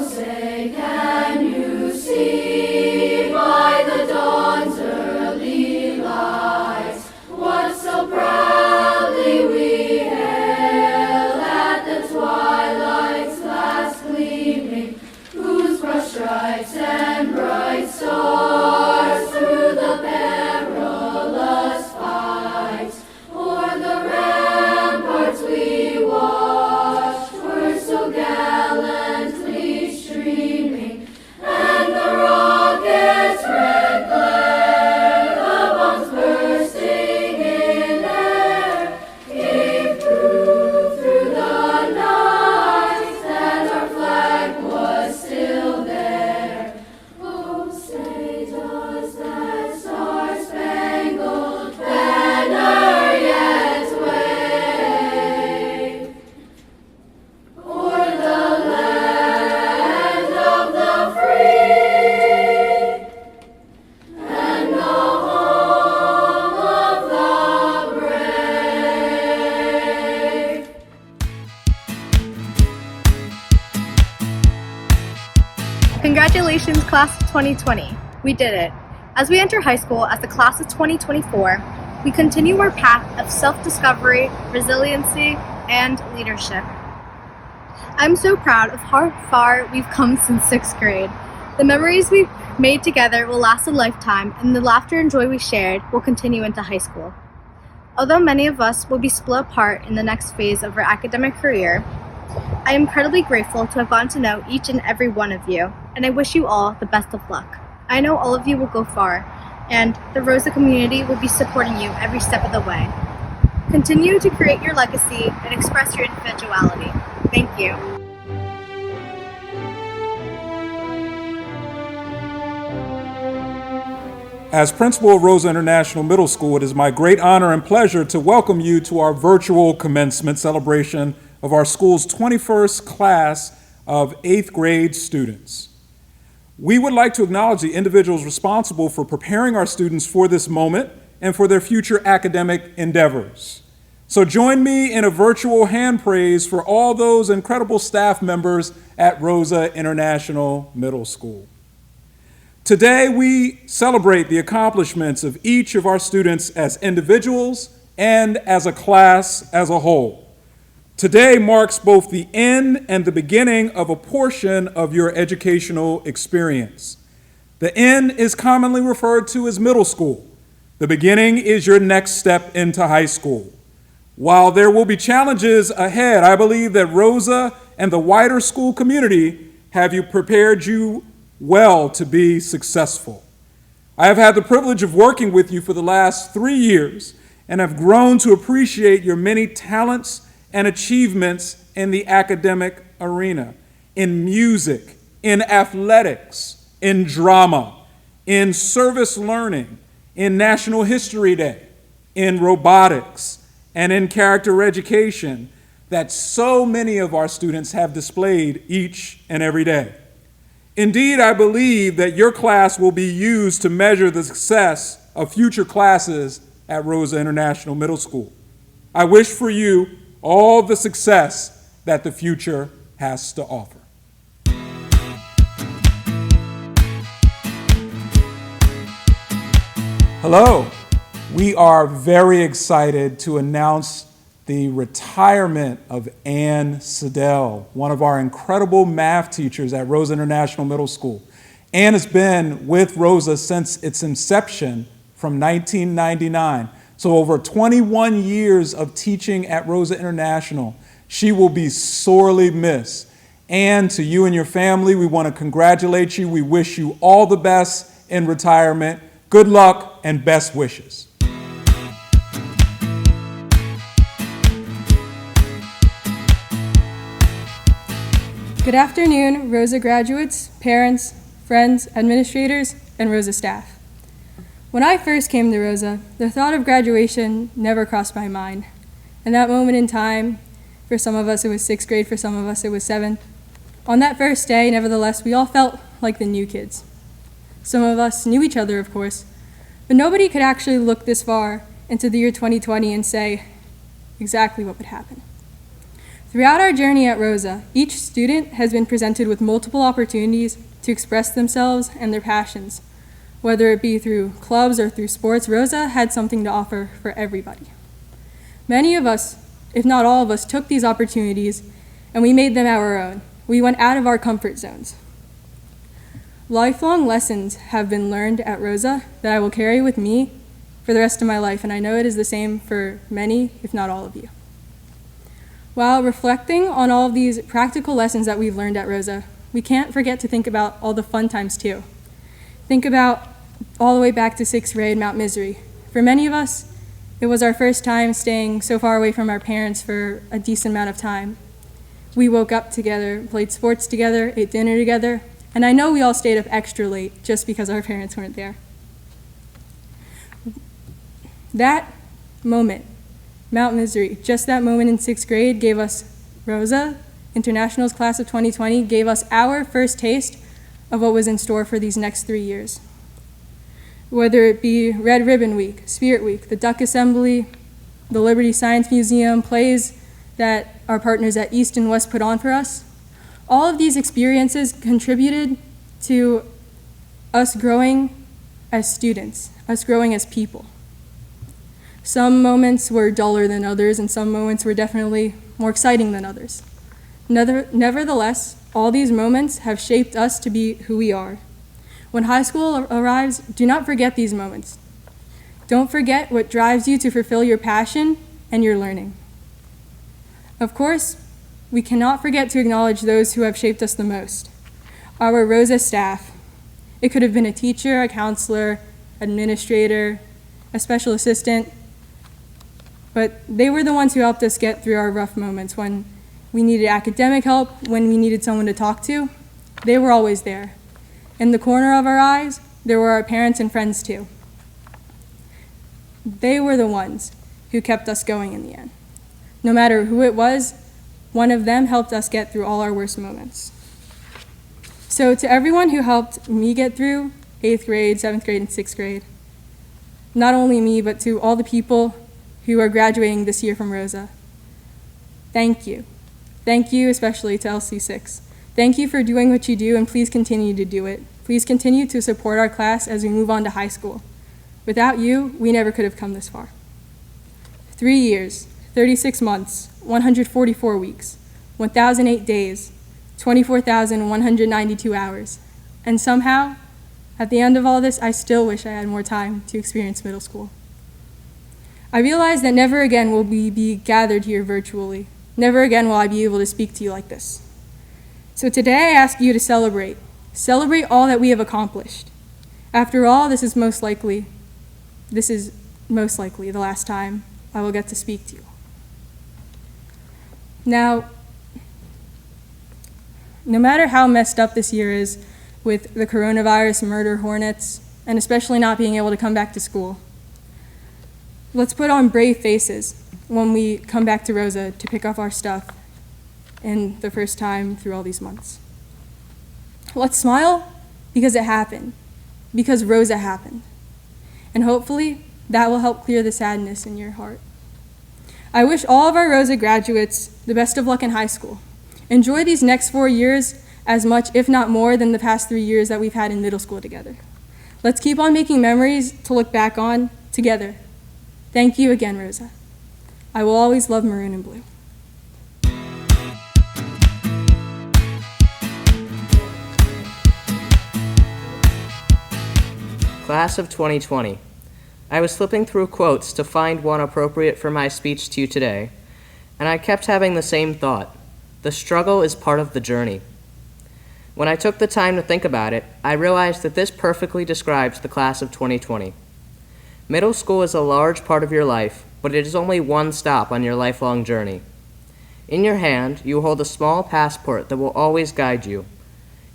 say, can you see by the dawn's early light what so proudly we hailed at the twilight's last gleaming, whose broad stripes and bright stars through the perilous fight o'er the ramparts we watched were so gallantly streaming, and the rocket's red glare, the bombs bursting in air, gave proof through the night that our flag was still there. Oh, say does that star-spangled banner yet wave o'er the land of the free and the home of the brave? Congratulations, class of 2020. We did it. As we enter high school as the class of 2024, we continue our path of self-discovery, resiliency, and leadership. I'm so proud of how far we've come since 6th grade. The memories we've made together will last a lifetime, and the laughter and joy we shared will continue into high school. Although many of us will be split apart in the next phase of our academic career, I am incredibly grateful to have gotten to know each and every one of you, and I wish you all the best of luck. I know all of you will go far, and the Rosa community will be supporting you every step of the way. Continue to create your legacy and express your individuality. Thank you. As principal of Rosa International Middle School, it is my great honor and pleasure to welcome you to our virtual commencement celebration of our school's 21st class of 8th grade students. We would like to acknowledge the individuals responsible for preparing our students for this moment and for their future academic endeavors. So join me in a virtual hand praise for all those incredible staff members at Rosa International Middle School. Today, we celebrate the accomplishments of each of our students as individuals and as a class as a whole. Today marks both the end and the beginning of a portion of your educational experience. The end is commonly referred to as middle school. The beginning is your next step into high school. While there will be challenges ahead, I believe that Rosa and the wider school community have prepared you well to be successful. I have had the privilege of working with you for the last 3 years and have grown to appreciate your many talents and achievements in the academic arena, in music, in athletics, in drama, in service learning, in National History Day, in robotics, and in character education that so many of our students have displayed each and every day. Indeed, I believe that your class will be used to measure the success of future classes at Rosa International Middle School. I wish for you all the success that the future has to offer. Hello. We are very excited to announce the retirement of Ann Siddell, one of our incredible math teachers at Rosa International Middle School. Ann has been with Rosa since its inception from 1999. So over 21 years of teaching at Rosa International. She will be sorely missed. And to you and your family, we want to congratulate you. We wish you all the best in retirement. Good luck and best wishes. Good afternoon, Rosa graduates, parents, friends, administrators, and Rosa staff. When I first came to Rosa, the thought of graduation never crossed my mind. In that moment in time, for some of us it was 6th grade, for some of us it was 7th. On that first day, nevertheless, we all felt like the new kids. Some of us knew each other, of course, but nobody could actually look this far into the year 2020 and say exactly what would happen. Throughout our journey at Rosa, each student has been presented with multiple opportunities to express themselves and their passions. Whether it be through clubs or through sports, Rosa had something to offer for everybody. Many of us, if not all of us, took these opportunities and we made them our own. We went out of our comfort zones. Lifelong lessons have been learned at Rosa that I will carry with me for the rest of my life, and I know it is the same for many, if not all of you. While reflecting on all of these practical lessons that we've learned at Rosa, we can't forget to think about all the fun times too. Think about all the way back to 6th grade, Mount Misery. For many of us, it was our first time staying so far away from our parents for a decent amount of time. We woke up together, played sports together, ate dinner together, and I know we all stayed up extra late just because our parents weren't there. That moment, Mount Misery, just that moment in 6th grade gave us Rosa, Internationals Class of 2020, gave us our first taste of what was in store for these next 3 years. Whether it be Red Ribbon Week, Spirit Week, the Duck Assembly, the Liberty Science Museum, plays that our partners at East and West put on for us, all of these experiences contributed to us growing as students, us growing as people. Some moments were duller than others, and some moments were definitely more exciting than others. Nevertheless, all these moments have shaped us to be who we are. When high school arrives, do not forget these moments. Don't forget what drives you to fulfill your passion and your learning. Of course, we cannot forget to acknowledge those who have shaped us the most. Our Rosa staff. It could have been a teacher, a counselor, administrator, a special assistant, but they were the ones who helped us get through our rough moments when we needed academic help, when we needed someone to talk to. They were always there. In the corner of our eyes, there were our parents and friends too. They were the ones who kept us going in the end. No matter who it was, one of them helped us get through all our worst moments. So to everyone who helped me get through 8th grade, 7th grade, and 6th grade, not only me, but to all the people who are graduating this year from Rosa, thank you. Thank you especially to LC6. Thank you for doing what you do, and please continue to do it. Please continue to support our class as we move on to high school. Without you, we never could have come this far. 3 years, 36 months, 144 weeks, 1,008 days, 24,192 hours. And somehow, at the end of all this, I still wish I had more time to experience middle school. I realize that never again will we be gathered here virtually. Never again will I be able to speak to you like this. So today I ask you to celebrate. Celebrate all that we have accomplished. After all, this is most likely the last time I will get to speak to you. Now, no matter how messed up this year is with the coronavirus, murder hornets, and especially not being able to come back to school, let's put on brave faces when we come back to Rosa to pick up our stuff in the first time through all these months. Let's smile because it happened, because Rosa happened. And hopefully that will help clear the sadness in your heart. I wish all of our Rosa graduates the best of luck in high school. Enjoy these next 4 years as much, if not more, than the past 3 years that we've had in middle school together. Let's keep on making memories to look back on together. Thank you again, Rosa. I will always love maroon and blue. Class of 2020. I was flipping through quotes to find one appropriate for my speech to you today, and I kept having the same thought. The struggle is part of the journey. When I took the time to think about it, I realized that this perfectly describes the class of 2020. Middle school is a large part of your life, but it is only one stop on your lifelong journey. In your hand, you hold a small passport that will always guide you.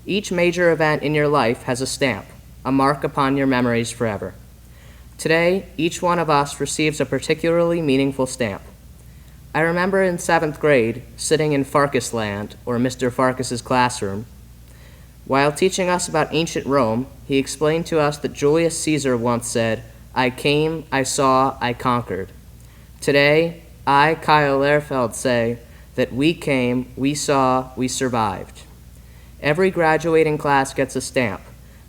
Each major event in your life has a stamp, a mark upon your memories forever. Today, each one of us receives a particularly meaningful stamp. I remember in 7th grade, sitting in Farkas land, or Mr. Farkas's classroom. While teaching us about ancient Rome, he explained to us that Julius Caesar once said, "I came, I saw, I conquered." Today, I, Kyle Lehrfeld, say that we came, we saw, we survived. Every graduating class gets a stamp,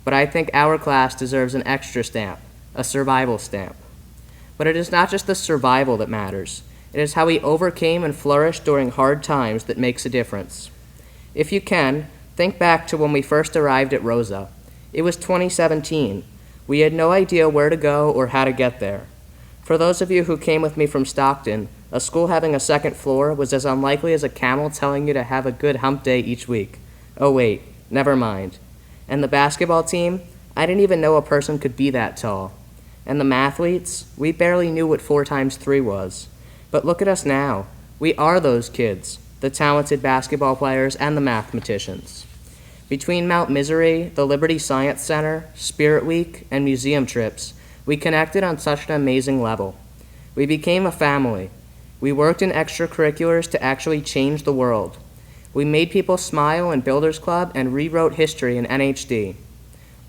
but I think our class deserves an extra stamp, a survival stamp. But it is not just the survival that matters. It is how we overcame and flourished during hard times that makes a difference. If you can, think back to when we first arrived at Rosa. It was 2017. We had no idea where to go or how to get there. For those of you who came with me from Stockton, a school having a second floor was as unlikely as a camel telling you to have a good hump day each week. Oh wait, never mind. And the basketball team, I didn't even know a person could be that tall. And the mathletes, we barely knew what 4 times 3 was. But look at us now. We are those kids, the talented basketball players and the mathematicians. Between Mount Misery, the Liberty Science Center, Spirit Week, and museum trips, we connected on such an amazing level. We became a family. We worked in extracurriculars to actually change the world. We made people smile in Builders Club and rewrote history in NHD,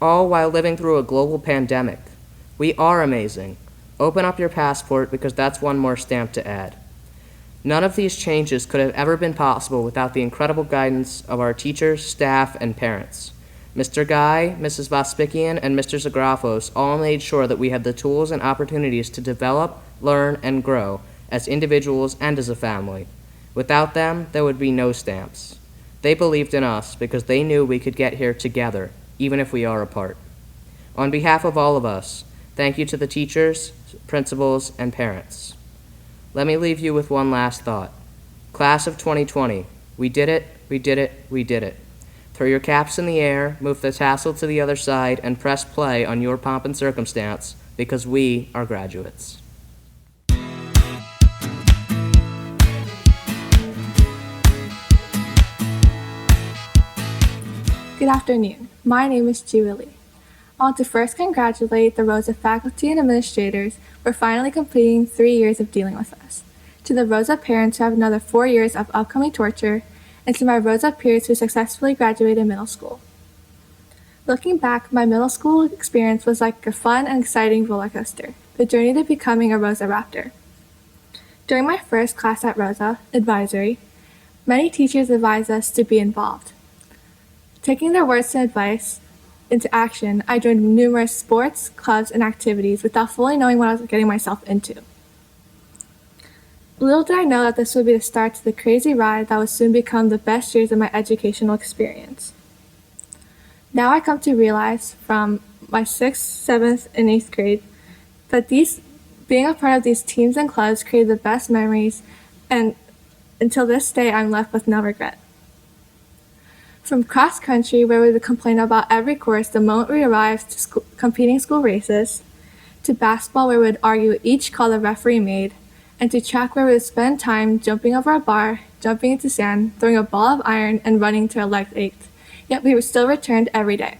all while living through a global pandemic. We are amazing. Open up your passport because that's one more stamp to add. None of these changes could have ever been possible without the incredible guidance of our teachers, staff, and parents. Mr. Guy, Mrs. Vospikian, and Mr. Zagrafos all made sure that we had the tools and opportunities to develop, learn, and grow as individuals and as a family. Without them, there would be no stamps. They believed in us because they knew we could get here together, even if we are apart. On behalf of all of us, thank you to the teachers, principals, and parents. Let me leave you with one last thought. Class of 2020, we did it, we did it, we did it. Throw your caps in the air, move the tassel to the other side, and press play on your pomp and circumstance, because we are graduates. Good afternoon. My name is Julie. I want to first congratulate the Rosa faculty and administrators for finally completing 3 years of dealing with us. To the Rosa parents who have another 4 years of upcoming torture, and to my Rosa peers who successfully graduated middle school. Looking back, my middle school experience was like a fun and exciting roller coaster, the journey to becoming a Rosa Raptor. During my first class at Rosa, advisory, many teachers advised us to be involved. Taking their words and advice into action, I joined numerous sports, clubs, and activities without fully knowing what I was getting myself into. Little did I know that this would be the start to the crazy ride that would soon become the best years of my educational experience. Now I come to realize from my 6th, 7th, and 8th grade that being a part of these teams and clubs created the best memories, and until this day I'm left with no regret. From cross country, where we would complain about every course the moment we arrived to competing school races, to basketball where we would argue each call the referee made, and to track where we would spend time jumping over a bar, jumping into sand, throwing a ball of iron, and running till our legs ached. Yet we were still returned every day.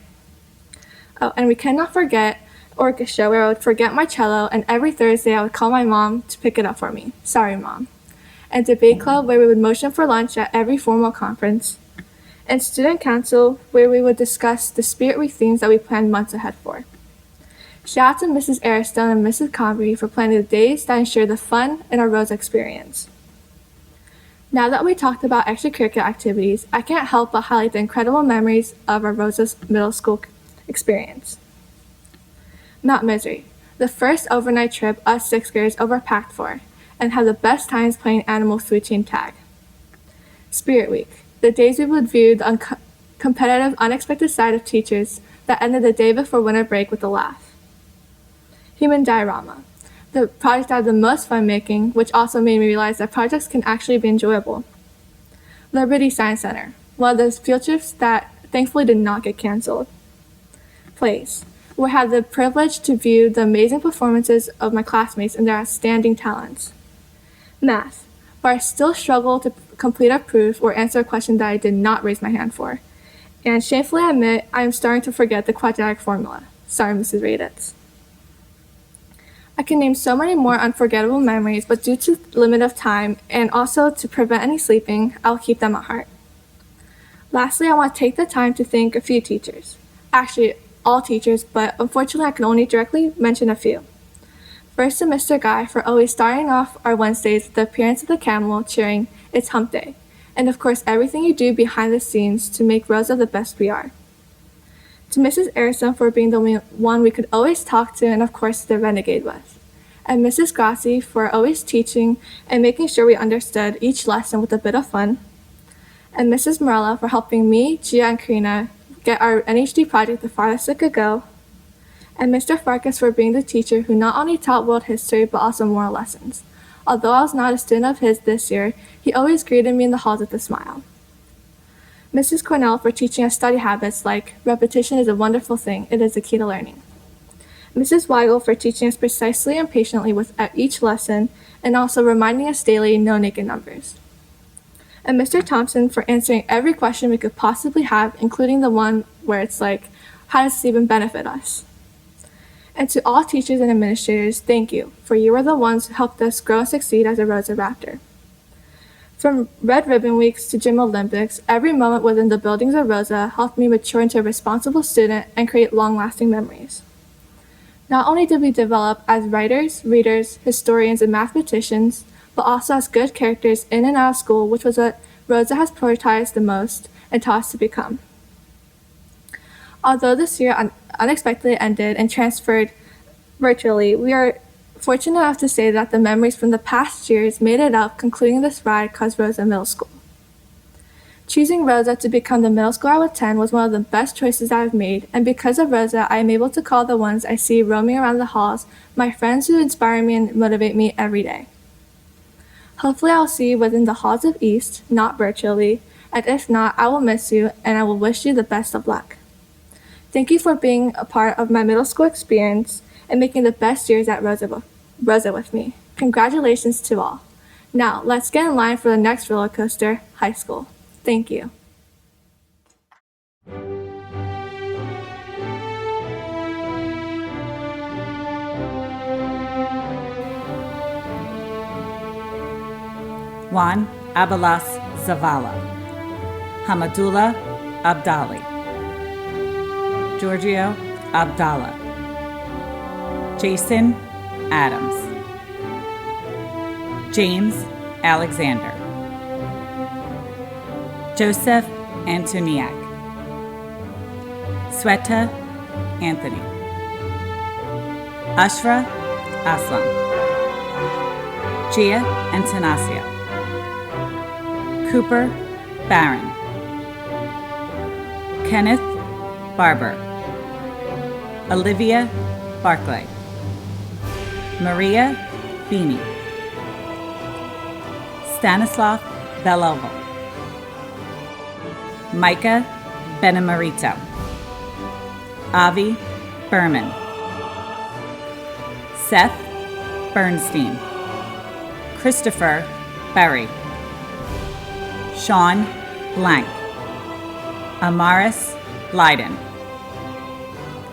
Oh, and we cannot forget orchestra, where I would forget my cello, and every Thursday I would call my mom to pick it up for me. Sorry, Mom. And debate club, where we would motion for lunch at every formal conference. And student council, where we would discuss the Spirit Week themes that we planned months ahead for. Shout out to Mrs. Airstone and Mrs. Convery for planning the days that ensured the fun in our Rosa experience. Now that we talked about extracurricular activities, I can't help but highlight the incredible memories of our Rosa's middle school experience. Mount Misery, the first overnight trip us 6th graders overpacked for, and had the best times playing animal food chain tag. Spirit Week, the days we would view the competitive, unexpected side of teachers that ended the day before winter break with a laugh. Human Diorama, the project I had the most fun making, which also made me realize that projects can actually be enjoyable. Liberty Science Center, one of those field trips that thankfully did not get canceled. Plays, where I had the privilege to view the amazing performances of my classmates and their outstanding talents. Math, where I still struggle to complete a proof or answer a question that I did not raise my hand for. And shamefully I admit, I am starting to forget the quadratic formula. Sorry, Mrs. Raditz. I can name so many more unforgettable memories, but due to the limit of time and also to prevent any sleeping, I'll keep them at heart. Lastly, I want to take the time to thank a few teachers. Actually, all teachers, but unfortunately I can only directly mention a few. First to Mr. Guy for always starting off our Wednesdays with the appearance of the camel cheering, "It's hump day," and of course everything you do behind the scenes to make Rosa the best we are. To Mrs. Arison for being the one we could always talk to and of course the renegade with. And Mrs. Grassi for always teaching and making sure we understood each lesson with a bit of fun. And Mrs. Morella for helping me, Gia, and Karina get our NHD project the farthest it could go. And Mr. Farkas for being the teacher who not only taught world history but also moral lessons. Although I was not a student of his this year, he always greeted me in the halls with a smile. Mrs. Cornell for teaching us study habits like repetition is a wonderful thing, it is the key to learning. Mrs. Weigel for teaching us precisely and patiently with each lesson and also reminding us daily no naked numbers. And Mr. Thompson for answering every question we could possibly have, including the one where it's like, how does this even benefit us? And to all teachers and administrators, thank you, for you are the ones who helped us grow and succeed as a Rosa Raptor. From Red Ribbon Weeks to Gym Olympics, every moment within the buildings of Rosa helped me mature into a responsible student and create long-lasting memories. Not only did we develop as writers, readers, historians, and mathematicians, but also as good characters in and out of school, which was what Rosa has prioritized the most and taught us to become. Although this year unexpectedly ended and transferred virtually, we are fortunate enough to say that the memories from the past years made it up, concluding this ride caused Rosa Middle School. Choosing Rosa to become the middle school I would attend was one of the best choices I have made, and because of Rosa, I am able to call the ones I see roaming around the halls my friends who inspire me and motivate me every day. Hopefully I will see you within the halls of East, not virtually, and if not, I will miss you and I will wish you the best of luck. Thank you for being a part of my middle school experience and making the best years at Rosa with me. Congratulations to all. Now, let's get in line for the next roller coaster, high school. Thank you. Juan Abalas Zavala, Hamadullah Abdali, Giorgio Abdallah, Jason Adams, James Alexander, Joseph Antoniak, Sweta Anthony, Ashra Aslam, Gia Antanasia, Cooper Barron, Kenneth Barber, Olivia Barclay, Maria Beanie, Stanislav Belovo, Micah Benamarito, Avi Berman, Seth Bernstein, Christopher Berry, Sean Blank, Amaris Blyden,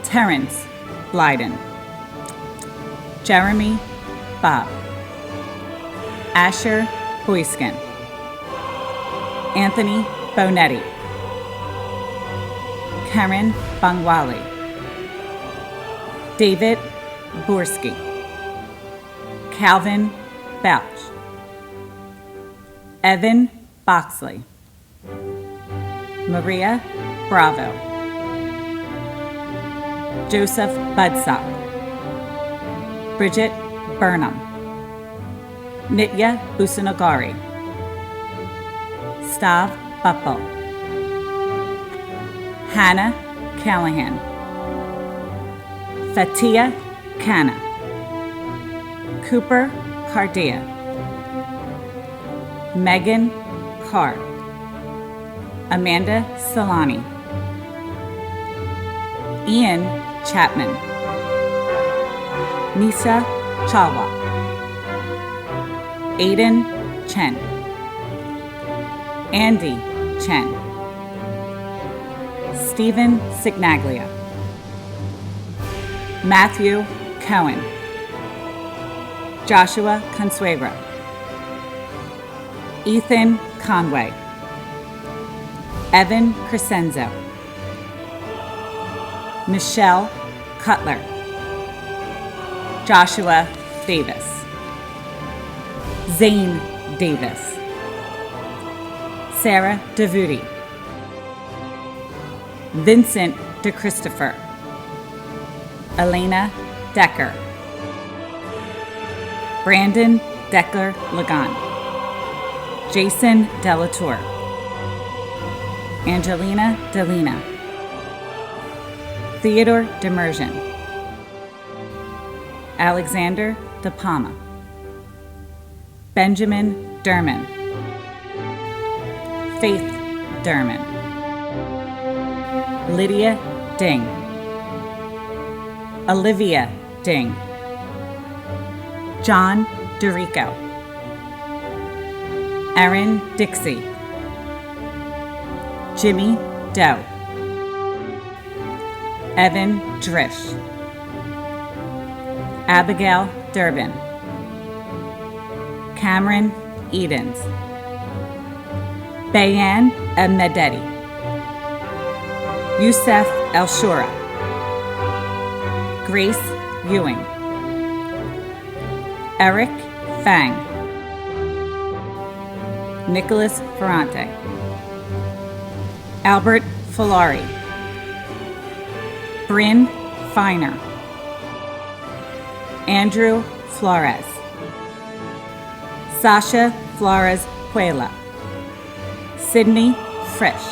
Terrence Blyden, Jeremy Bob, Asher Boyskin, Anthony Bonetti, Karen Bangwali, David Borski, Calvin Bouch, Evan Boxley, Maria Bravo, Joseph Budsock, Bridget Burnham, Nitya Busanagari, Stav Buppo, Hannah Callahan, Fatia Khanna, Cooper Cardia, Megan Carr, Amanda Solani, Ian Chapman, Nisa Chalwa, Aiden Chen, Andy Chen, Stephen Signaglia, Matthew Cohen, Joshua Consuegra, Ethan Conway, Evan Crescenzo, Michelle Cutler, Joshua Davis. Zane Davis. Sarah DeVuti. Vincent DeChristopher. Elena Decker. Brandon Decker Lagan. Jason Delatour. Angelina Delina. Theodore Demersion. Alexander De Palma. Benjamin Derman. Faith Derman. Lydia Ding. Olivia Ding. John DeRico. Erin Dixie. Jimmy Doe. Evan Drish. Abigail Durbin. Cameron Edens. Bayan Ahmededi. Youssef El Shura. Grace Ewing. Eric Fang. Nicholas Ferrante. Albert Filari. Bryn Finer. Andrew Flores. Sasha Flores Puela. Sydney Frisch.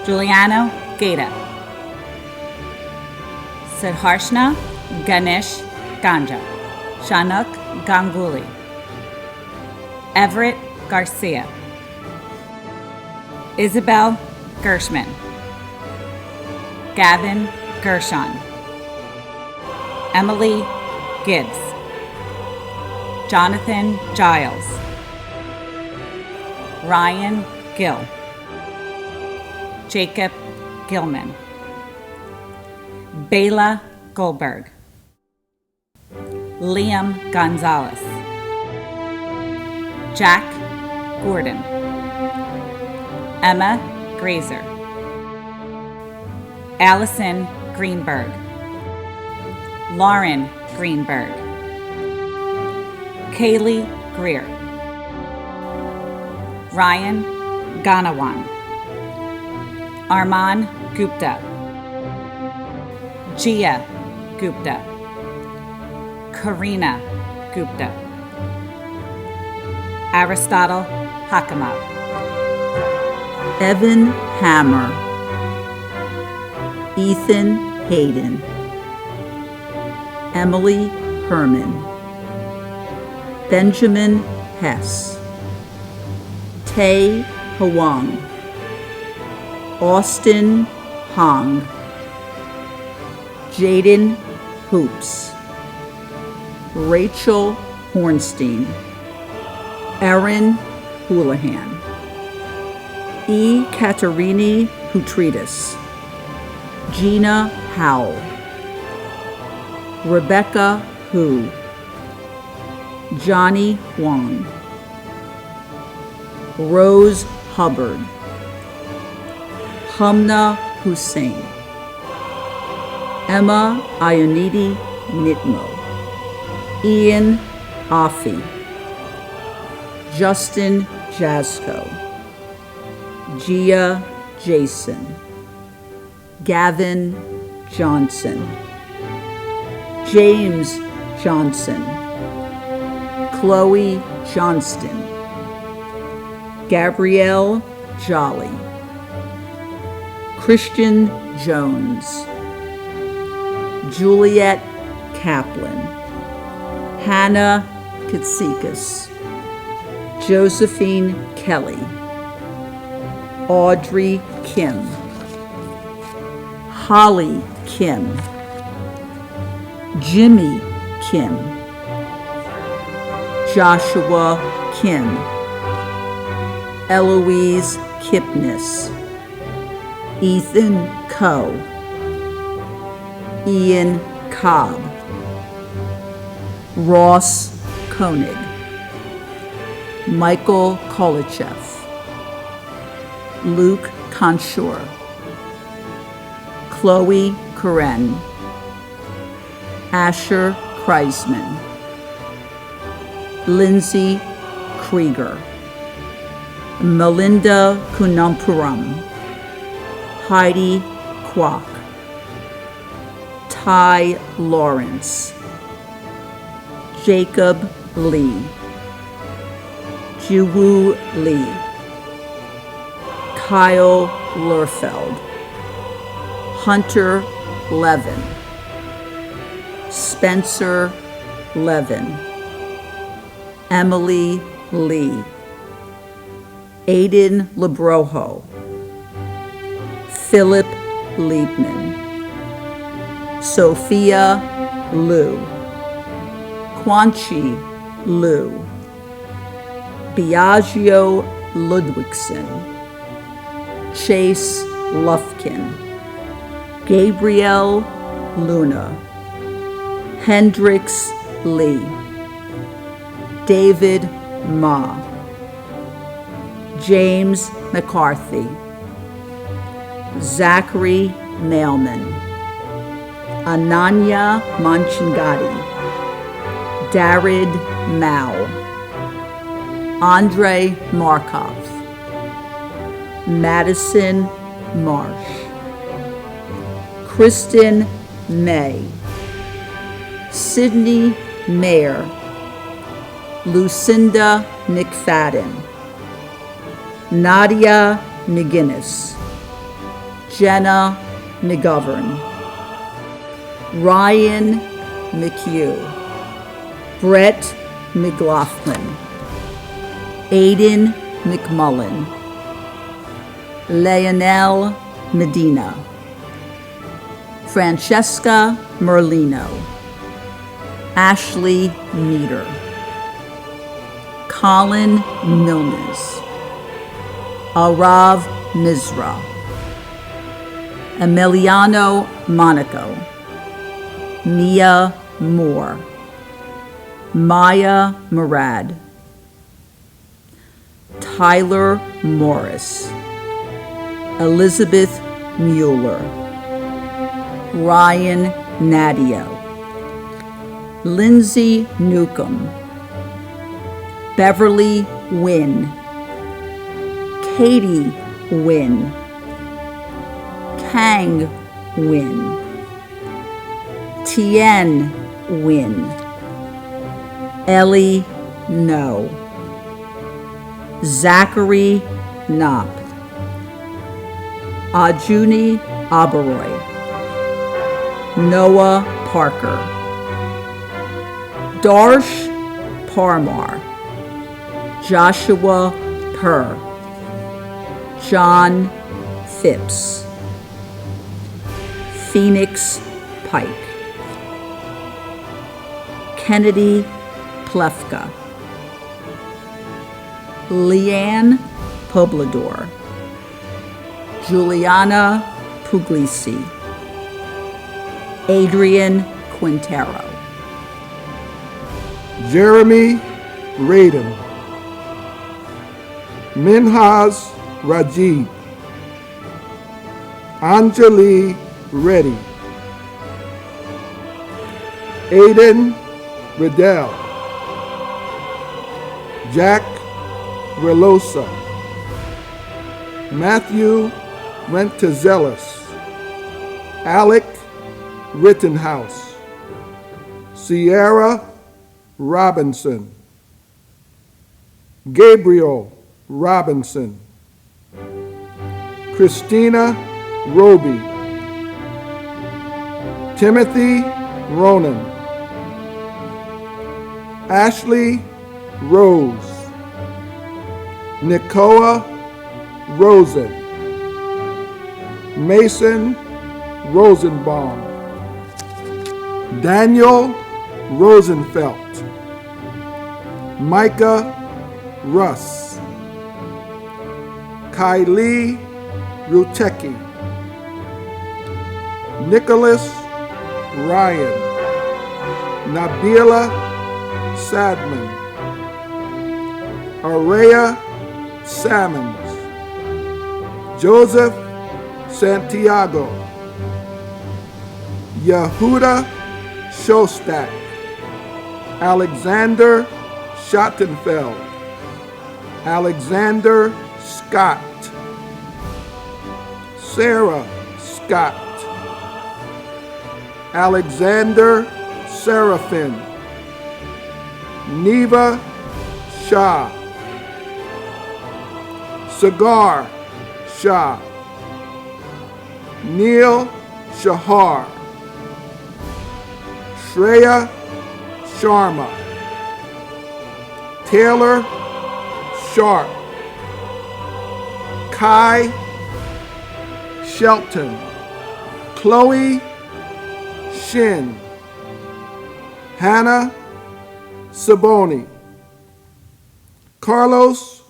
Giuliano Gata. Siddharshna Ganesh Ganja. Shanuk Ganguly. Everett Garcia. Isabel Gershman. Gavin Gershon. Emily Gibbs. Jonathan Giles. Ryan Gill. Jacob Gilman. Bayla Goldberg. Liam Gonzalez. Jack Gordon. Emma Grazer. Allison Greenberg. Lauren Greenberg. Kaylee Greer. Ryan Ganawan. Arman Gupta. Gia Gupta. Karina Gupta. Aristotle Hakimov. Evan Hammer. Ethan Hayden. Emily Herman. Benjamin Hess. Tay Hwang. Austin Hong. Jaden Hoops. Rachel Hornstein. Erin Houlihan. E. Katerini Hutritis. Gina Howell. Rebecca Hu. Johnny Huang. Rose Hubbard. Humna Hussein. Emma Ioniti Nitmo. Ian Afi. Justin Jasko. Gia Jason. Gavin Johnson. James Johnson. Chloe Johnston. Gabrielle Jolly. Christian Jones. Juliet Kaplan. Hannah Katsikas. Josephine Kelly. Audrey Kim. Holly Kim. Jimmy Kim. Joshua Kim. Eloise Kipnis. Ethan Coe. Ian Cobb. Ross Koenig. Michael Kolichev. Luke Conshore. Chloe Karen. Asher Kreisman, Lindsay Krieger, Melinda Kunampuram, Heidi Kwok, Ty Lawrence, Jacob Lee, Jiwoo Lee, Kyle Lerfeld, Hunter Levin, Spencer Levin, Emily Lee, Aiden Labrojo, Philip Liebman, Sophia Liu, Quanchi Liu, Biagio Ludwigson, Chase Lufkin, Gabrielle Luna, Hendrix Lee, David Ma, James McCarthy, Zachary Mailman, Ananya Manchingadi, Darid Mao, Andre Markov, Madison Marsh, Kristen May, Sydney Mayer, Lucinda McFadden, Nadia McGinnis, Jenna McGovern, Ryan McHugh, Brett McLaughlin, Aiden McMullen, Leonel Medina, Francesca Merlino, Ashley Meter, Colin Milnes, Arav Mizra, Emiliano Monaco, Mia Moore, Maya Murad, Tyler Morris, Elizabeth Mueller, Ryan Nadio, Lindsay Newcomb, Beverly Wynn, Katie Wynn, Kang Wynn, Tien Wynn, Ellie No, Zachary Knopp, Ajuni Abaroy, Noah Parker, Darsh Parmar, Joshua Purr, John Phipps, Phoenix Pike, Kennedy Plefka, Leanne Poblador, Juliana Puglisi, Adrian Quintero, Jeremy Radin, Minhas Rajib, Anjali Reddy, Aiden Riddell, Jack Relosa, Matthew Rentazelis, Alec Rittenhouse, Sierra Robinson, Gabriel Robinson, Christina Roby, Timothy Ronan, Ashley Rose, Nicoa Rosen, Mason Rosenbaum, Daniel Rosenfeld, Micah Russ, Kylie Rutecki, Nicholas Ryan, Nabila Sadman, Araya Sammons, Joseph Santiago, Yehuda Shostak, Alexander Schottenfeld, Alexander Scott, Sarah Scott, Alexander Seraphin, Neva Shah, Sagar Shah, Neil Shahar, Shreya Sharma, Taylor Sharp, Kai Shelton, Chloe Shin, Hannah Saboni, Carlos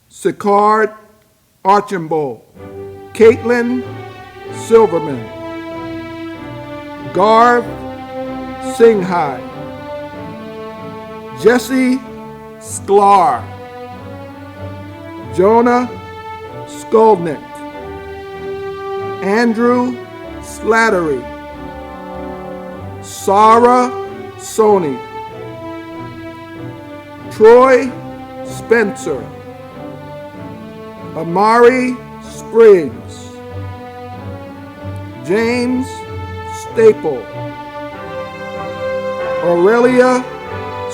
Sicard Archambault, Caitlin Silverman, Garv Singhai, Jesse Sklar, Jonah Skolnick, Andrew Slattery, Sarah Sony, Troy Spencer, Amari Spriggs, James Staple, Aurelia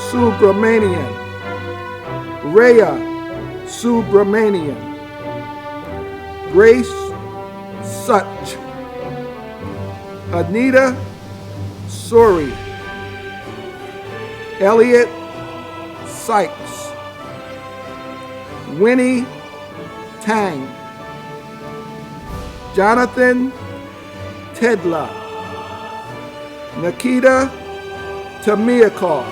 Subramanian, Rhea Subramanian, Grace Such, Anita Suri, Elliot Sykes, Winnie Tang, Jonathan Tedla, Nikita Tamiakov,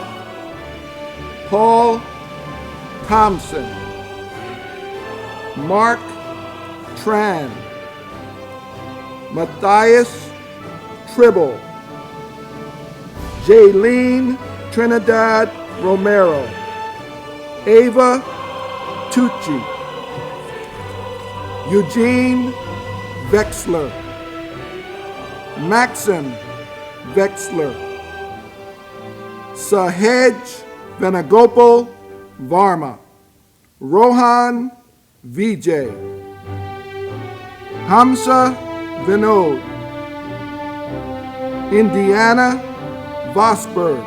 Paul Thompson, Mark Tran, Matthias Tribble, Jaylene Trinidad Romero, Ava Tucci, Eugene Vexler, Maxim Vexler, Sahej Venagopal Varma, Rohan Vijay, Hamza Vinod, Indiana Vosberg,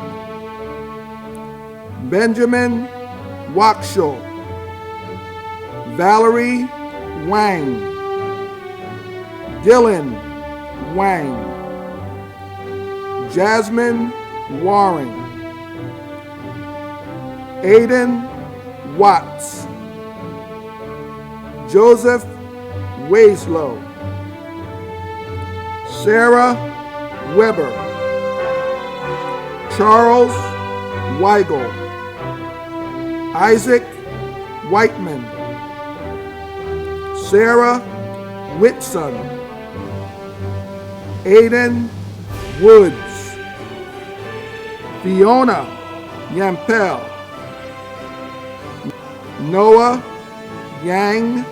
Benjamin Wakshaw, Valerie Wang, Dylan Wang, Jasmine Warren, Aiden Watts, Joseph Wieslow, Sarah Weber, Charles Weigel, Isaac Whiteman, Sarah Whitson, Aiden Woods, Fiona Yampel, Noah Yang,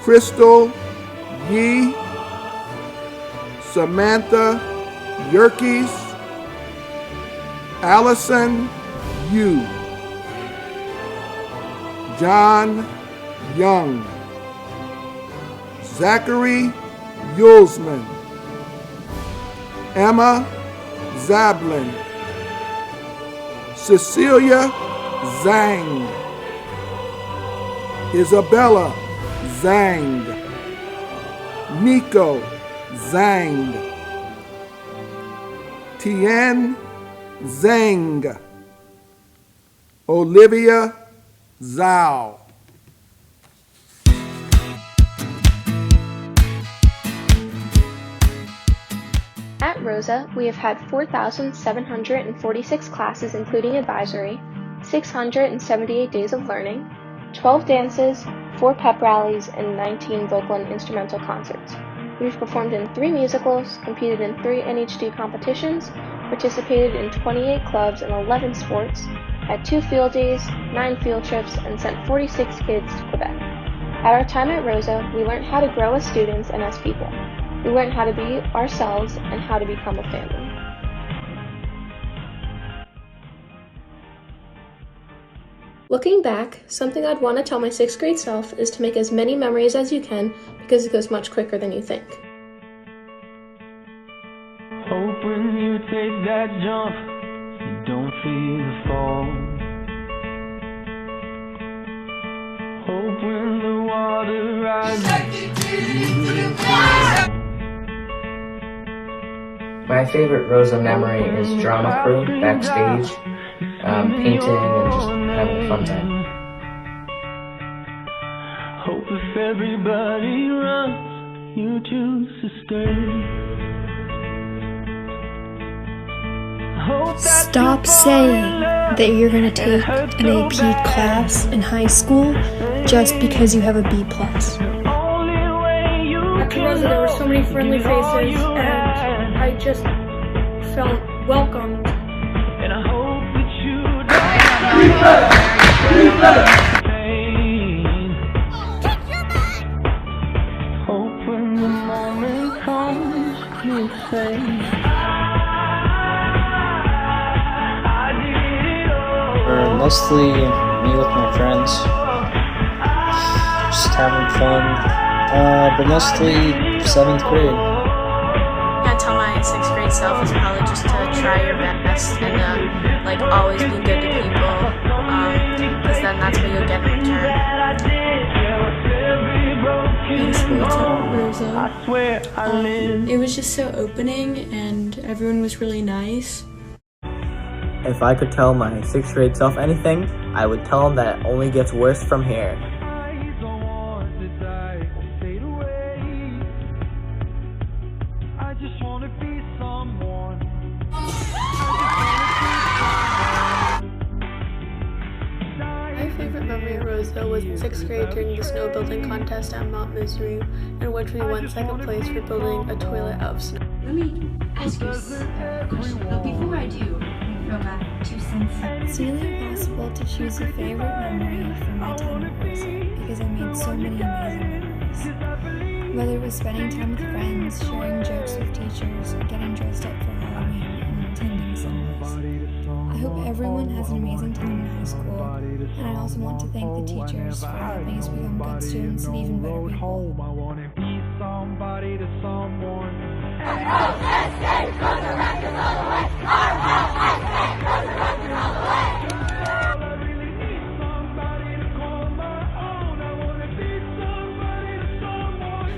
Crystal Yee, Samantha Yerkes, Allison Yu, John Young, Zachary Yulesman, Emma Zablin, Cecilia Zhang, Isabella Zhang, Nico Zhang, Tian Zhang, Olivia Zhao. At Rosa, we have had 4,746 classes including advisory, 678 days of learning, 12 dances, 4 pep rallies, and 19 vocal and instrumental concerts. We've performed in 3 musicals, competed in 3 NHD competitions, participated in 28 clubs and 11 sports, had 2 field days, 9 field trips, and sent 46 kids to Quebec. At our time at Rosa, we learned how to grow as students and as people. We learned how to be ourselves and how to become a family. Looking back, something I'd want to tell my 6th grade self is to make as many memories as you can because it goes much quicker than you think. Hope when you take that jump, you don't feel the fall. Hope when the water rises, you fall. My favorite Rosa memory is drama crew, backstage, painting, and just having a fun time. Hope if everybody runs, you choose to stay. Stop saying that you're going to take an AP class in high school just because you have a B+. At Rosa, there were so many friendly faces, and I just felt welcomed. And I hope that you don't hope when the moment comes, you say mostly me with my friends, just having fun, but mostly 7th grade. I'd tell my 6th grade self is probably just to try your best and like always be good to people, because then that's what you'll get in return. Thanks for Rosa. It was just so opening and everyone was really nice. If I could tell my 6th grade self anything, I would tell him that it only gets worse from here. My favorite memory at Rosa was in 6th grade during the snow building contest at Mount Misery, in which we won 2nd place for building a toilet out of snow. Let me ask you a question, but before I do, It's really impossible to choose a favorite memory from my time at Rosa because I made so many amazing memories. Whether it was spending time with friends, sharing jokes with teachers, or getting dressed up for Halloween and attending Sundays. I hope everyone has an amazing time in high school, and I also want to thank the teachers for helping us become good students and even better people. I want to be somebody to someone.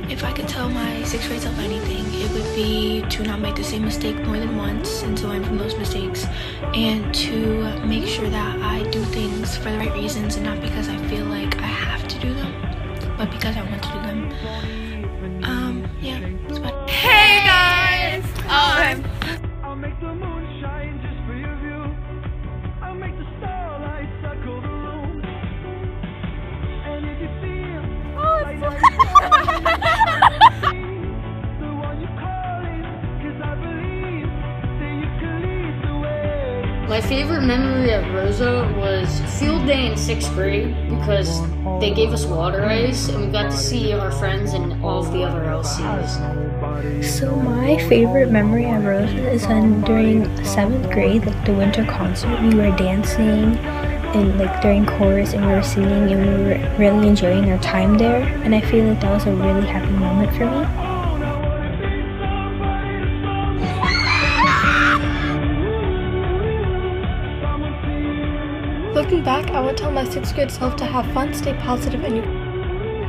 If I could tell my 6th grade self anything, it would be to not make the same mistake more than once and to learn from those mistakes, and to make sure that I do things for the right reasons and not because I feel like I have to do them, but because I want to do them. Yeah, that's about it. Hey guys! I'll make the moon shine just for your view. I'll make the starlight circle the room. And if you feel like the one you call it, 'cause I believe that you can lead the way. My favorite memory at Rosa was field day in 6th grade because they gave us water ice and we got to see our friends and all of the other LCs. So my favorite memory at Rosa is when during 7th grade, like the winter concert, we were dancing and like during chorus and we were singing and we were really enjoying our time there, and I feel like that was a really happy moment for me. Looking back, I would tell my 6th grade self to have fun, stay positive, and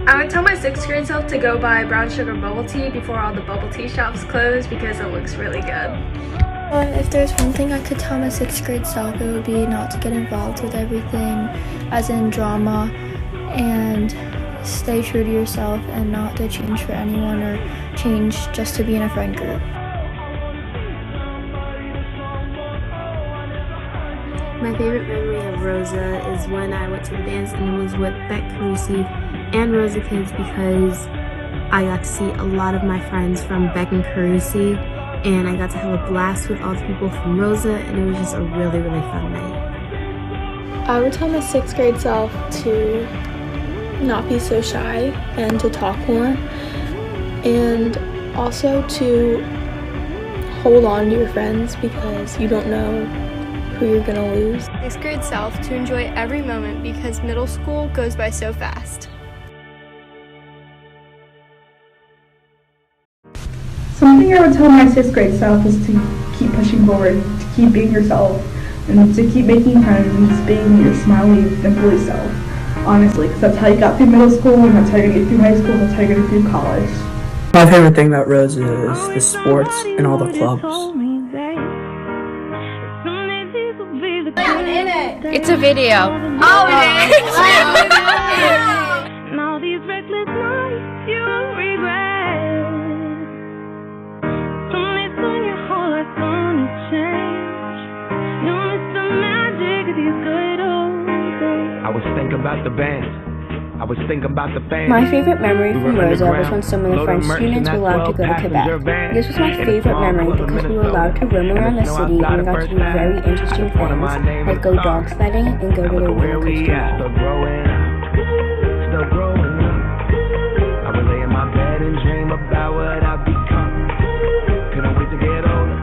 I would tell my 6th grade self to go buy brown sugar bubble tea before all the bubble tea shops close because it looks really good. If there's one thing I could tell my 6th grade self, it would be not to get involved with everything, as in drama, and stay true to yourself and not to change for anyone or change just to be in a friend group. My favorite memory of Rosa is when I went to the dance and it was with Beck Carisi and Rosa Kids, because I got to see a lot of my friends from Beck and Carisi, and I got to have a blast with all the people from Rosa, and it was just a really, really fun night. I would tell my 6th grade self to not be so shy and to talk more, and also to hold on to your friends because you don't know who you're gonna lose. Sixth grade self to enjoy every moment because middle school goes by so fast. Something I would tell my sixth grade self is to keep pushing forward, to keep being yourself, and to keep making friends and just being your smiley, dimply self. Honestly, because that's how you got through middle school, and that's how you're going to get through high school, and that's how you're going to get through college. My favorite thing about Rosa is the sports and all the clubs. It's a video. Oh, it is? Now these reckless nights you will regret. Someday soon your whole life's gonna change. You'll miss the magic of these good old days. I was thinking about the band. I was thinking about the fans. My favorite memory from Rosa was when some of the French students were allowed to go to Quebec. This was my favorite memory because we were allowed to roam around the city and we got to do very interesting things, like go dog sledding and go to the roller coaster mall. Still growing up. I would lay in my bed and dream about what I've become. Couldn't wait to get older.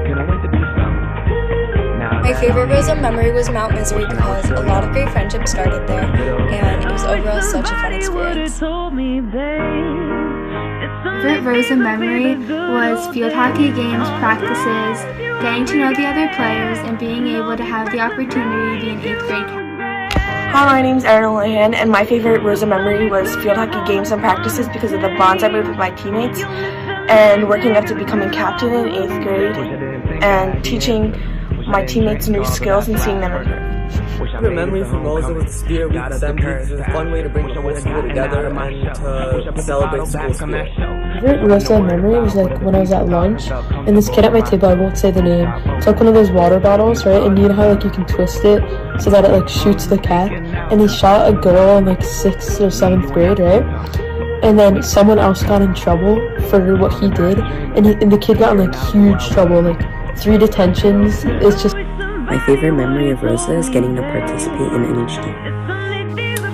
Couldn't wait to be something. My favorite Rosa memory was Mount Misery because a lot of great friendships started there, and it was overall such a fun experience. Favorite Rosa memory was field hockey games, practices, getting to know the other players, and being able to have the opportunity to be an 8th grade captain. Hi, my name's Erin Lehan, and my favorite Rosa memory was field hockey games and practices because of the bonds I made with my teammates, and working up to becoming captain in 8th grade, and teaching my teammates new skills and seeing them improve. The memory from Rosa was the Spirit Week Assembly. It was a fun way to bring the whole school together and to celebrate school spirit. My favorite Rosa memory was like when I was at lunch and this kid at my table, I won't say the name, took one of those water bottles, right? And you know how like you can twist it so that it like shoots the cat? And he shot a girl in like 6th or 7th grade, right? And then someone else got in trouble for what he did, and the kid got in like huge trouble, like 3 detentions. It's just. My favorite memory of Rosa is getting to participate in NHD.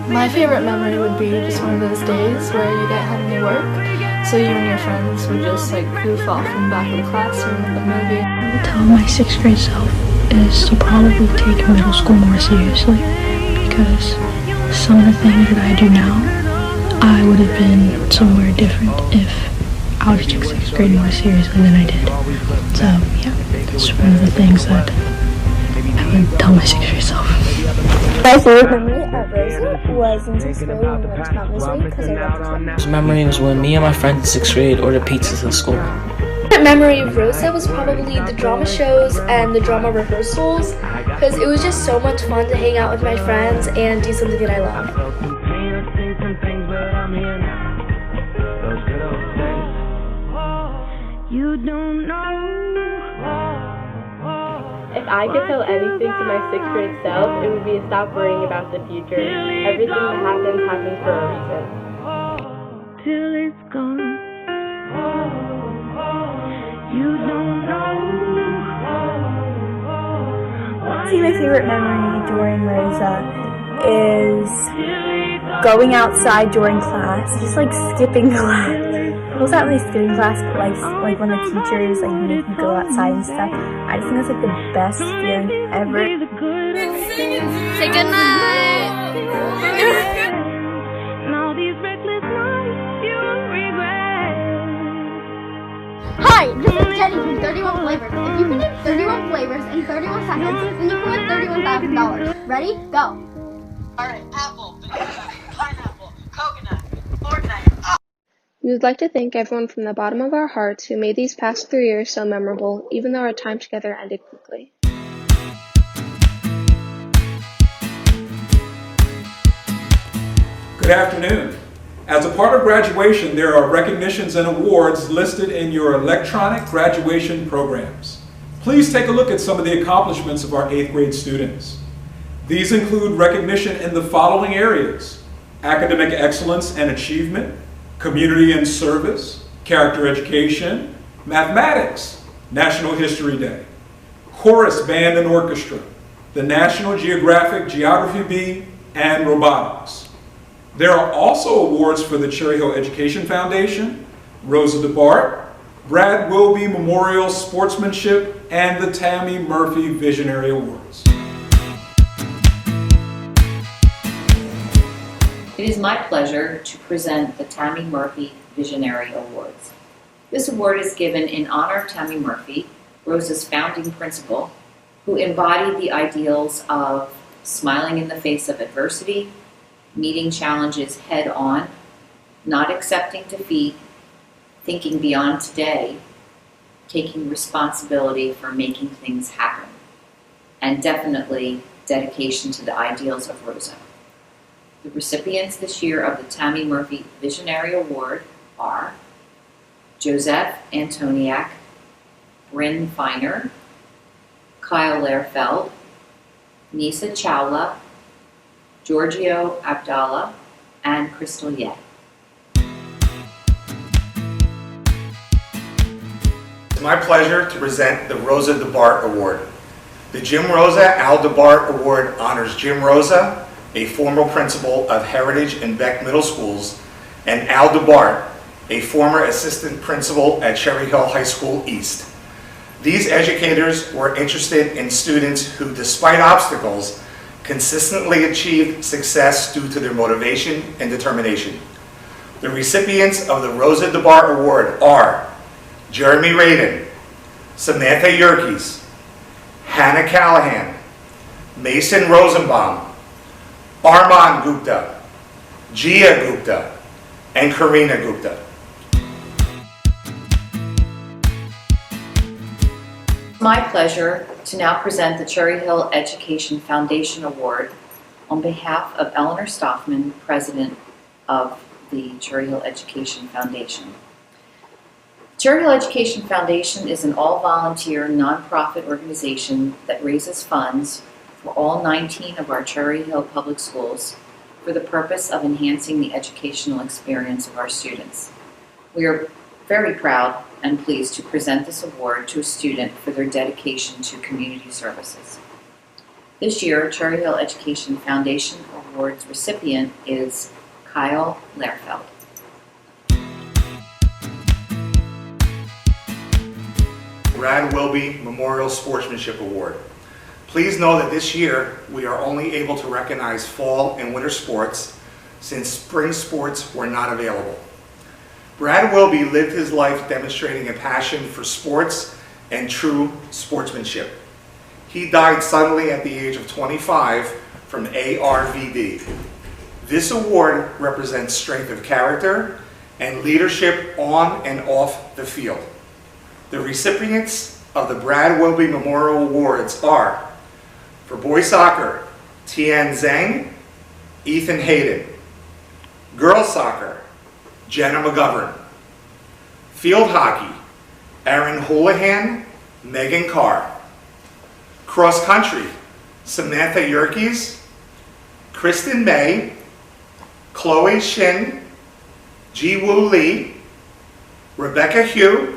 My favorite memory would be just one of those days where you didn't have any work, so you and your friends would just like goof off in the back of the classroom with a movie. I would tell my 6th grade self is to probably take middle school more seriously, because some of the things that I do now, I would have been somewhere different if I would have took 6th grade more seriously than I did. So yeah, that's one of the things that I would tell my 6th grade self. My favorite memory at Rosa was in 6th grade when we went to Mount Misery because I loved the This memory was when me and my friend in 6th grade ordered pizzas at school. My favorite memory of Rosa was probably the drama shows and the drama rehearsals, because it was just so much fun to hang out with my friends and do something that I love. You don't know. If I could tell anything to my 6th grade self, it would be to stop worrying about the future. Everything that happens for a reason. Till it's gone. You don't know. See, my favorite memory during Rosa is going outside during class, just like skipping class. It was not really skipping class, but like when the teachers like make you go outside and stuff. I just think it's like the best feeling ever. Say goodnight. Now these reckless nights you regret. Hi, this is Jenny from 31 Flavors. If you can name 31 flavors in 31 seconds, then you can win $31,000. Ready? Go. Alright, apple, banana, pineapple, coconut, Fortnite. We would like to thank everyone from the bottom of our hearts who made these past 3 years so memorable, even though our time together ended quickly. Good afternoon. As a part of graduation, there are recognitions and awards listed in your electronic graduation programs. Please take a look at some of the accomplishments of our 8th grade students. These include recognition in the following areas: academic excellence and achievement, community and service, character education, mathematics, National History Day, chorus, band, and orchestra, the National Geographic Geography Bee, and robotics. There are also awards for the Cherry Hill Education Foundation, Rosa DeBart, Brad Wilby Memorial Sportsmanship, and the Tammy Murphy Visionary Awards. It is my pleasure to present the Tammy Murphy Visionary Awards. This award is given in honor of Tammy Murphy, Rosa's founding principal, who embodied the ideals of smiling in the face of adversity, meeting challenges head on, not accepting defeat, thinking beyond today, taking responsibility for making things happen, and definitely dedication to the ideals of Rosa. The recipients this year of the Tammy Murphy Visionary Award are Joseph Antoniak, Bryn Feiner, Kyle Lehrfeld, Nisa Chawla, Giorgio Abdallah, and Crystal Ye. It's my pleasure to present the Rosa DeBart Award. The Jim Rosa Al DeBart Award honors Jim Rosa, a former principal of Heritage and Beck Middle Schools, and Al DeBart, a former assistant principal at Cherry Hill High School East. These educators were interested in students who, despite obstacles, consistently achieved success due to their motivation and determination. The recipients of the Rosa DeBart Award are Jeremy Radin, Samantha Yerkes, Hannah Callahan, Mason Rosenbaum, Armand Gupta, Gia Gupta, and Karina Gupta. It's my pleasure to now present the Cherry Hill Education Foundation Award on behalf of Eleanor Stoffman, President of the Cherry Hill Education Foundation. Cherry Hill Education Foundation is an all-volunteer, nonprofit organization that raises funds for all 19 of our Cherry Hill public schools for the purpose of enhancing the educational experience of our students. We are very proud and pleased to present this award to a student for their dedication to community services. This year, Cherry Hill Education Foundation Awards recipient is Kyle Lehrfeld. Brad Wilby Memorial Sportsmanship Award. Please know that this year we are only able to recognize fall and winter sports since spring sports were not available. Brad Wilby lived his life demonstrating a passion for sports and true sportsmanship. He died suddenly at the age of 25 from ARVD. This award represents strength of character and leadership on and off the field. The recipients of the Brad Wilby Memorial Awards are, for boys soccer, Tian Zhang, Ethan Hayden. Girls soccer, Jenna McGovern. Field hockey, Aaron Houlihan, Megan Carr. Cross country, Samantha Yerkes, Kristen May, Chloe Shin, Ji Woo Lee, Rebecca Hugh,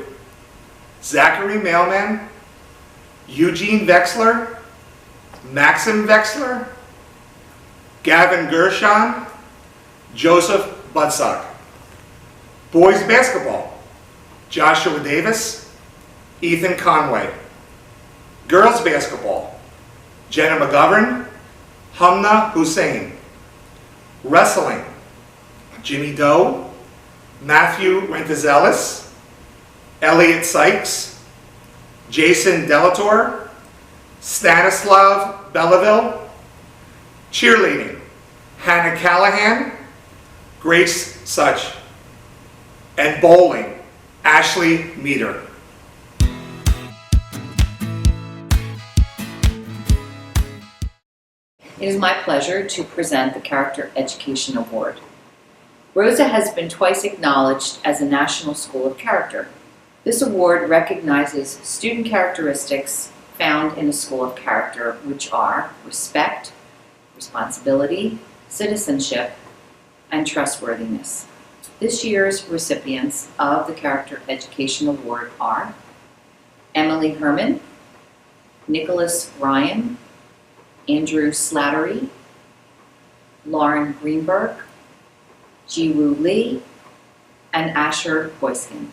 Zachary Mailman, Eugene Vexler, Maxim Vexler, Gavin Gershon, Joseph Budsock. Boys basketball, Joshua Davis, Ethan Conway. Girls basketball, Jenna McGovern, Hamna Hussein. Wrestling, Jimmy Doe, Matthew Rentezelis, Elliot Sykes, Jason Delator, Stanislav Belleville. Cheerleading, Hannah Callahan, Grace Such. And bowling, Ashley Meter. It is my pleasure to present the Character Education Award. Rosa has been twice acknowledged as a National School of Character. This award recognizes student characteristics found in a school of character, which are respect, responsibility, citizenship, and trustworthiness. This year's recipients of the Character Education Award are Emily Herman, Nicholas Ryan, Andrew Slattery, Lauren Greenberg, Ji Woo Lee, and Asher Boyskin.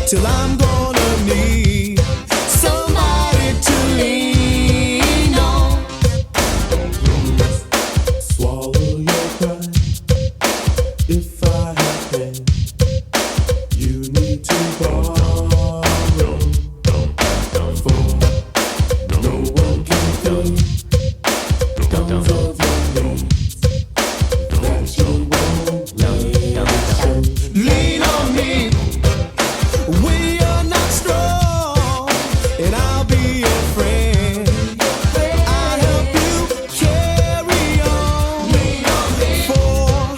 till I'm gonna need somebody to lean on. Swallow your pride. If I have pain, you need to borrow. For no one can fill those of your needs that you won't listen. Lean on me when you're not strong, and I'll be your friend. I'll help you carry on. For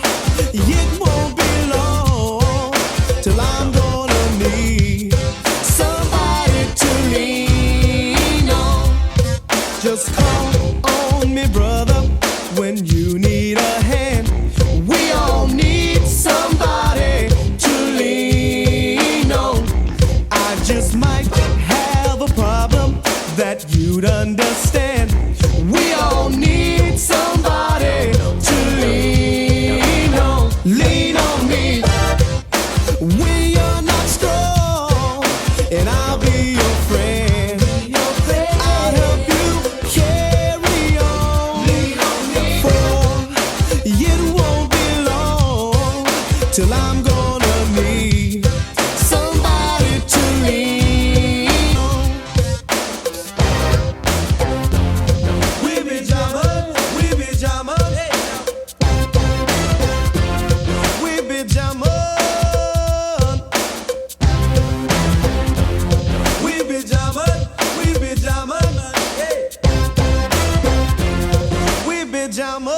it won't be long till I'm gonna need somebody to lean on. Just call on me, brother, when you need a hand. We all need somebody to lean on. I just might have a problem that you'd understand. We all need somebody to lean on. Lean on me when you're not strong, and I'll be your friend. I'll help you carry on. For it won't be long till I'm gonna need somebody to lean on. We be jamming, hey. We be jamming, we be jamming, hey. We be jamming.